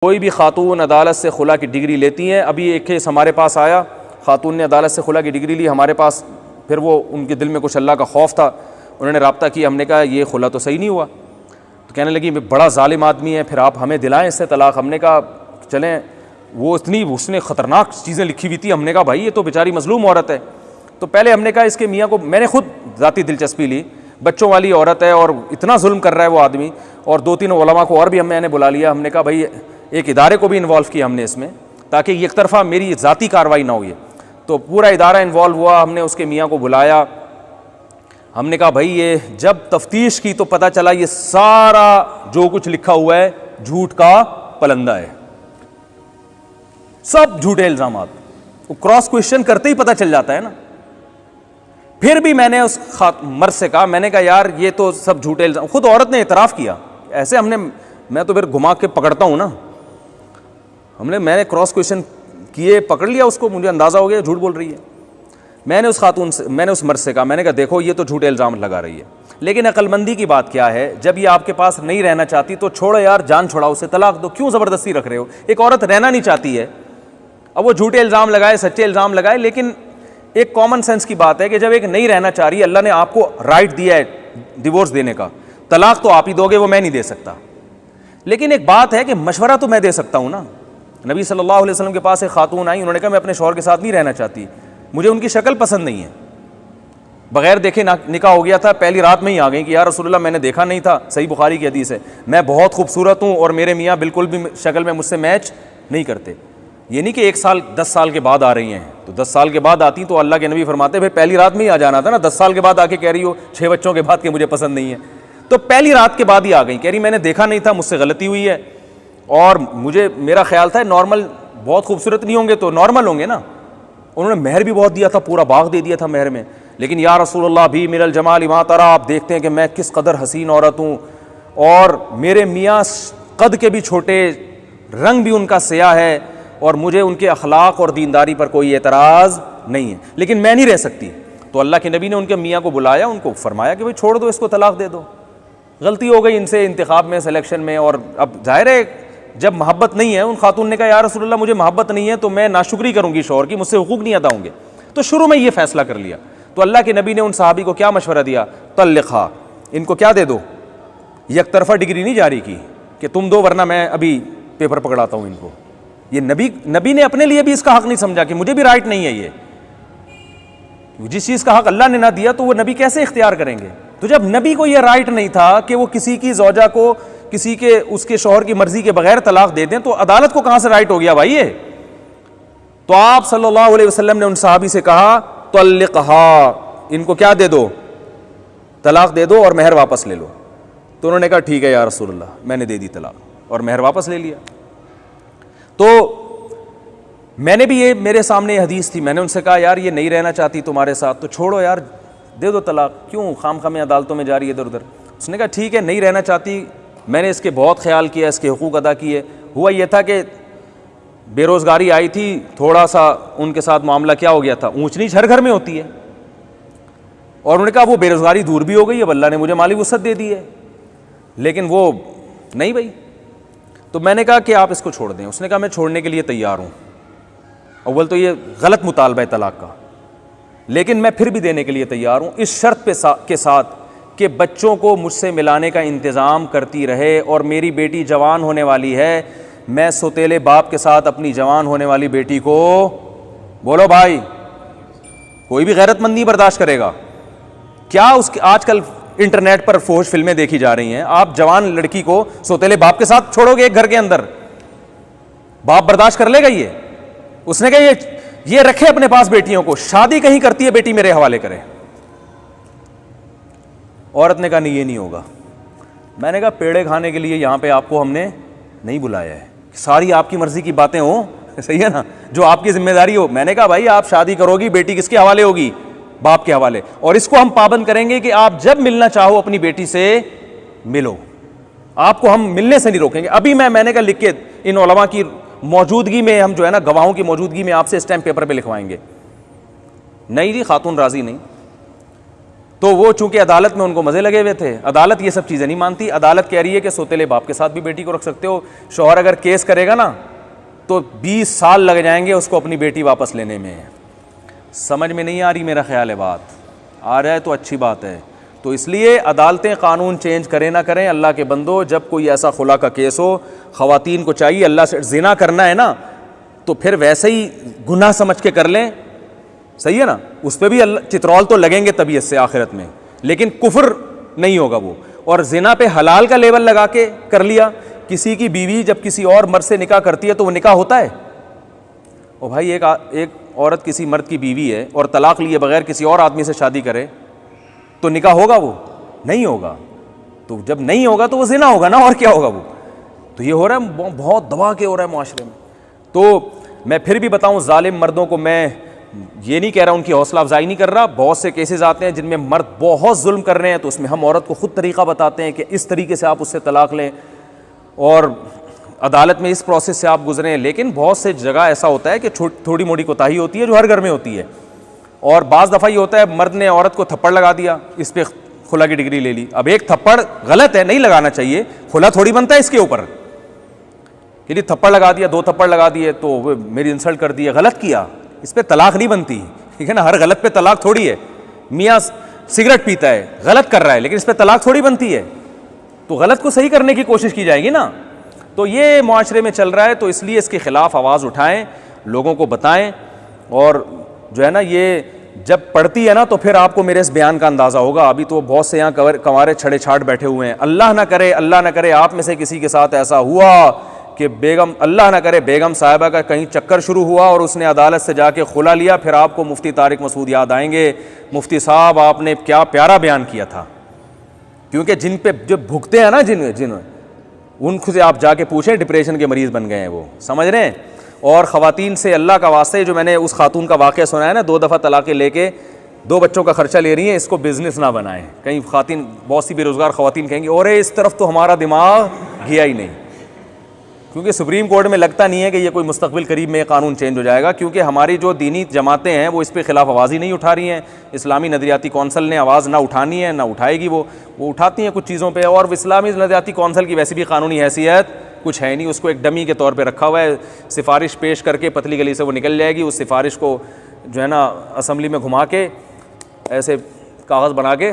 کوئی بھی خاتون عدالت سے خلا کی ڈگری لیتی ہیں. ابھی ایک کیس ہمارے پاس آیا, خاتون نے عدالت سے خلا کی ڈگری لی ہمارے پاس, پھر وہ ان کے دل میں کچھ اللہ کا خوف تھا, انہوں نے رابطہ کیا, ہم نے کہا یہ خلا تو صحیح نہیں ہوا, تو کہنے لگی بڑا ظالم آدمی ہے, پھر آپ ہمیں دلائیں اس سے طلاق. ہم نے کہا چلیں, وہ اتنی اس نے خطرناک چیزیں لکھی ہوئی تھی, ہم نے کہا بھائی یہ تو بیچاری مظلوم عورت ہے. تو پہلے ہم نے کہا اس کے میاں کو, میں نے خود ذاتی دلچسپی لی, بچوں والی عورت ہے اور اتنا ظلم کر رہا ہے وہ آدمی, اور 2-3 علماء کو اور بھی میں نے بلا لیا. ہم نے کہا بھائی ایک ادارے کو بھی انوالو کیا ہم نے اس میں, تاکہ ایک طرفہ میری ذاتی کارروائی نہ ہوئی. تو پورا ادارہ انوالو ہوا, ہم نے اس کے میاں کو بلایا, ہم نے کہا بھائی یہ جب تفتیش کی تو پتہ چلا یہ سارا جو کچھ لکھا ہوا ہے جھوٹ کا پلندہ ہے, سب جھوٹے الزامات. وہ کراس کوشچن کرتے ہی پتہ چل جاتا ہے نا. پھر بھی میں نے اس مرد سے کہا, میں نے کہا یار یہ تو سب جھوٹے الزام, خود عورت نے اعتراف کیا ایسے. ہم نے, میں تو پھر گھما کے پکڑتا ہوں نا, میں نے کراس کوشچن کیے, پکڑ لیا اس کو, مجھے اندازہ ہو گیا جھوٹ بول رہی ہے. میں نے اس خاتون سے, میں نے اس مرد سے کہا, میں نے کہا دیکھو یہ تو جھوٹے الزام لگا رہی ہے, لیکن عقل مندی کی بات کیا ہے, جب یہ آپ کے پاس نہیں رہنا چاہتی تو چھوڑو یار, جان چھوڑاؤ, اسے طلاق دو, کیوں زبردستی رکھ رہے ہو. ایک عورت رہنا نہیں چاہتی ہے, اب وہ جھوٹے الزام لگائے سچے الزام لگائے, لیکن ایک کامن سینس کی بات ہے کہ جب ایک نہیں رہنا چاہ رہی ہے, اللہ نے آپ کو رائٹ دیا ہے ڈیورس دینے کا, طلاق تو آپ ہی دو گے, وہ میں نہیں دے سکتا. لیکن ایک بات ہے کہ مشورہ تو میں دے سکتا ہوں نا. نبی صلی اللہ علیہ وسلم کے پاس ایک خاتون آئی, انہوں نے کہا میں اپنے شوہر کے ساتھ نہیں رہنا چاہتی, مجھے ان کی شکل پسند نہیں ہے, بغیر دیکھے نکاح ہو گیا تھا, پہلی رات میں ہی آ گئی کہ یا رسول اللہ میں نے دیکھا نہیں تھا, صحیح بخاری کی حدیث ہے, میں بہت خوبصورت ہوں اور میرے میاں بالکل بھی شکل میں مجھ سے میچ نہیں کرتے. یہ نہیں کہ 1 سال 10 سال کے بعد آ رہی ہیں, تو 10 سال کے بعد آتی تو اللہ کے نبی فرماتے پھر پہلی رات میں ہی آ جانا تھا نا, 10 سال کے بعد آ کے کہہ رہی ہو 6 بچوں کے بعد کہ مجھے پسند نہیں ہے. تو پہلی رات کے بعد ہی آ گئی, کہہ رہی میں نے دیکھا نہیں تھا, مجھ سے غلطی ہوئی ہے, اور مجھے میرا خیال تھا نارمل, بہت خوبصورت نہیں ہوں گے تو نارمل ہوں گے نا. انہوں نے مہر بھی بہت دیا تھا, پورا باغ دے دیا تھا مہر میں, لیکن یا رسول اللہ بھی من الجمال ما ترى, آپ دیکھتے ہیں کہ میں کس قدر حسین عورت ہوں, اور میرے میاں قد کے بھی چھوٹے, رنگ بھی ان کا سیاہ ہے, اور مجھے ان کے اخلاق اور دینداری پر کوئی اعتراض نہیں ہے, لیکن میں نہیں رہ سکتی. تو اللہ کے نبی نے ان کے میاں کو بلایا, ان کو فرمایا کہ بھائی چھوڑ دو اس کو, طلاق دے دو, غلطی ہو گئی ان سے انتخاب میں, سلیکشن میں, اور اب ظاہر ہے جب محبت نہیں ہے, ان خاتون نے کہا یا رسول اللہ مجھے محبت نہیں ہے تو میں ناشکری کروں گی شوہر کی, مجھ سے حقوق نہیں ادا ہوں گے. تو شروع میں یہ فیصلہ کر لیا. تو اللہ کے نبی نے ان صحابی کو کیا مشورہ دیا, طلقھا, ان کو کیا دے دو, یک طرفہ ڈگری نہیں جاری کی کہ تم دو ورنہ میں ابھی پیپر پکڑاتا ہوں ان کو. یہ نبی نے اپنے لیے بھی اس کا حق نہیں سمجھا کہ مجھے بھی رائٹ نہیں ہے, یہ جس چیز کا حق اللہ نے نہ دیا تو وہ نبی کیسے اختیار کریں گے. تو جب نبی کو یہ رائٹ نہیں تھا کہ وہ کسی کی زوجہ کو کسی کے اس کے شوہر کی مرضی کے بغیر طلاق دے دیں, تو عدالت کو کہاں سے رائٹ ہو گیا بھائی یہ. تو آپ صلی اللہ علیہ وسلم نے ان صحابی سے کہا طلقھا, ان کو کیا دے دو, طلاق دے دو اور مہر واپس لے لو. تو انہوں نے کہا ٹھیک ہے یا رسول اللہ, میں نے دے دی طلاق اور مہر واپس لے لیا. تو میں نے بھی, یہ میرے سامنے یہ حدیث تھی, میں نے ان سے کہا یار یہ نہیں رہنا چاہتی تمہارے ساتھ تو چھوڑو یار, دے دو طلاق, کیوں خام خام عدالتوں میں جا رہی ہے ادھر ادھر. اس نے کہا ٹھیک ہے نہیں رہنا چاہتی, میں نے اس کے بہت خیال کیا, اس کے حقوق ادا کیے. ہوا یہ تھا کہ بے روزگاری آئی تھی, تھوڑا سا ان کے ساتھ معاملہ کیا ہو گیا تھا, اونچ نیچ ہر گھر میں ہوتی ہے, اور انہوں نے کہا وہ بے روزگاری دور بھی ہو گئی, اب اللہ نے مجھے مالی وسعت دے دی ہے, لیکن وہ نہیں بھائی. تو میں نے کہا کہ آپ اس کو چھوڑ دیں. اس نے کہا میں چھوڑنے کے لیے تیار ہوں, اول تو یہ غلط مطالبہ ہے طلاق کا, لیکن میں پھر بھی دینے کے لیے تیار ہوں اس شرط کے ساتھ کہ بچوں کو مجھ سے ملانے کا انتظام کرتی رہے, اور میری بیٹی جوان ہونے والی ہے, میں سوتیلے باپ کے ساتھ اپنی جوان ہونے والی بیٹی کو, بولو بھائی کوئی بھی غیرت مند نہیں برداشت کرے گا. کیا اس کے آج کل انٹرنیٹ پر فحش فلمیں دیکھی جا رہی ہیں, آپ جوان لڑکی کو سوتیلے باپ کے ساتھ چھوڑو گے ایک گھر کے اندر, باپ برداشت کر لے گا یہ؟ اس نے کہا یہ رکھے اپنے پاس بیٹیوں کو, شادی کہیں کرتی ہے بیٹی میرے حوالے کرے. عورت نے کہا نہیں یہ نہیں ہوگا. میں نے کہا پیڑے کھانے کے لیے یہاں پہ آپ کو ہم نے نہیں بلایا ہے, ساری آپ کی مرضی کی باتیں ہوں, صحیح ہے نا, جو آپ کی ذمہ داری ہو. میں نے کہا بھائی آپ شادی کرو گی, بیٹی کس کے حوالے ہوگی, باپ کے حوالے, اور اس کو ہم پابند کریں گے کہ آپ جب ملنا چاہو اپنی بیٹی سے ملو, آپ کو ہم ملنے سے نہیں روکیں گے. ابھی میں نے کہا لکھ کے ان علماء کی موجودگی میں, ہم جو ہے نا گواہوں کی موجودگی میں آپ سے اسٹیمپ پیپر پہ لکھوائیں گے. نہیں جی خاتون راضی نہیں. تو وہ چونکہ عدالت میں ان کو مزے لگے ہوئے تھے, عدالت یہ سب چیزیں نہیں مانتی. عدالت کہہ رہی ہے کہ سوتیلے باپ کے ساتھ بھی بیٹی کو رکھ سکتے ہو. شوہر اگر کیس کرے گا نا تو 20 سال لگ جائیں گے اس کو اپنی بیٹی واپس لینے میں. سمجھ میں نہیں آ رہی میرا خیال ہے, بات آ رہا ہے تو اچھی بات ہے. تو اس لیے عدالتیں قانون چینج کریں نہ کریں, اللہ کے بندو, جب کوئی ایسا خلا کا کیس ہو, خواتین کو چاہیے اللہ سے زنا کرنا ہے نا تو پھر ویسے ہی گناہ سمجھ کے کر لیں, صحیح ہے نا, اس پہ بھی چترول تو لگیں گے طبیعت سے آخرت میں, لیکن کفر نہیں ہوگا وہ. اور زنا پہ حلال کا لیبل لگا کے کر لیا. کسی کی بیوی جب کسی اور مرد سے نکاح کرتی ہے تو وہ نکاح ہوتا ہے؟ او بھائی, ایک عورت کسی مرد کی بیوی ہے اور طلاق لیے بغیر کسی اور آدمی سے شادی کرے تو نکاح ہوگا؟ وہ نہیں ہوگا. تو جب نہیں ہوگا تو وہ زنا ہوگا نا, اور کیا ہوگا وہ. تو یہ ہو رہا ہے, بہت دبا کے ہو رہا ہے معاشرے میں. تو میں پھر بھی بتاؤں, ظالم مردوں کو میں یہ نہیں کہہ رہا, ان کی حوصلہ افزائی نہیں کر رہا. بہت سے کیسز آتے ہیں جن میں مرد بہت ظلم کر رہے ہیں, تو اس میں ہم عورت کو خود طریقہ بتاتے ہیں کہ اس طریقے سے آپ اس سے طلاق لیں اور عدالت میں اس پروسیس سے آپ گزریں. لیکن بہت سے جگہ ایسا ہوتا ہے کہ تھوڑی موٹی کوتاہی ہوتی ہے جو ہر گھر میں ہوتی ہے. اور بعض دفعہ یہ ہوتا ہے مرد نے عورت کو تھپڑ لگا دیا, اس پہ خلا کی ڈگری لے لی. اب ایک تھپڑ غلط ہے, نہیں لگانا چاہیے, خلا تھوڑی بنتا ہے اس کے اوپر. کہ تھپڑ لگا دیا, 2 تھپڑ لگا دیے تو میری انسلٹ کر دی ہے, غلط کیا, اس پہ طلاق نہیں بنتی, ٹھیک ہے نا. ہر غلط پہ طلاق تھوڑی ہے. میاں سگریٹ پیتا ہے, غلط کر رہا ہے, لیکن اس پہ طلاق تھوڑی بنتی ہے. تو غلط کو صحیح کرنے کی کوشش کی جائے گی نا. تو یہ معاشرے میں چل رہا ہے, تو اس لیے اس کے خلاف آواز اٹھائیں, لوگوں کو بتائیں. اور جو ہے نا یہ جب پڑھتی ہے نا تو پھر آپ کو میرے اس بیان کا اندازہ ہوگا. ابھی تو بہت سے یہاں کنوارے چھڑے چھاٹ بیٹھے ہوئے ہیں. اللہ نہ کرے آپ میں سے کسی کے ساتھ ایسا ہوا کہ بیگم, اللہ نہ کرے بیگم صاحبہ کا کہیں چکر شروع ہوا اور اس نے عدالت سے جا کے خلا لیا, پھر آپ کو مفتی طارق مسعود یاد آئیں گے. مفتی صاحب آپ نے کیا پیارا بیان کیا تھا. کیونکہ جن پہ جو بھگتے ہیں نا, جن ان سے آپ جا کے پوچھیں, ڈپریشن کے مریض بن گئے ہیں وہ, سمجھ رہے ہیں. اور خواتین سے اللہ کا واسطہ, جو میں نے اس خاتون کا واقعہ سنا ہے نا, 2 دفعہ طلاقیں لے کے 2 بچوں کا خرچہ لے رہی ہیں, اس کو بزنس نہ بنائیں. کہیں خواتین, بہت سی بے روزگار خواتین کہیں گی اور اس طرف تو ہمارا دماغ گیا ہی نہیں, کیونکہ سپریم کورٹ میں لگتا نہیں ہے کہ یہ کوئی مستقبل قریب میں یہ قانون چینج ہو جائے گا. کیونکہ ہماری جو دینی جماعتیں ہیں وہ اس پہ خلاف آوازی نہیں اٹھا رہی ہیں. اسلامی نظریاتی کونسل نے آواز نہ اٹھانی ہے, نہ اٹھائے گی. وہ اٹھاتی ہیں کچھ چیزوں پہ, اور اسلامی نظریاتی کونسل کی ویسی بھی قانونی حیثیت کچھ ہے نہیں. اس کو ایک ڈمی کے طور پہ رکھا ہوا ہے, سفارش پیش کر کے پتلی گلی سے وہ نکل جائے گی. اس سفارش کو جو ہے نا اسمبلی میں گھما کے ایسے کاغذ بنا کے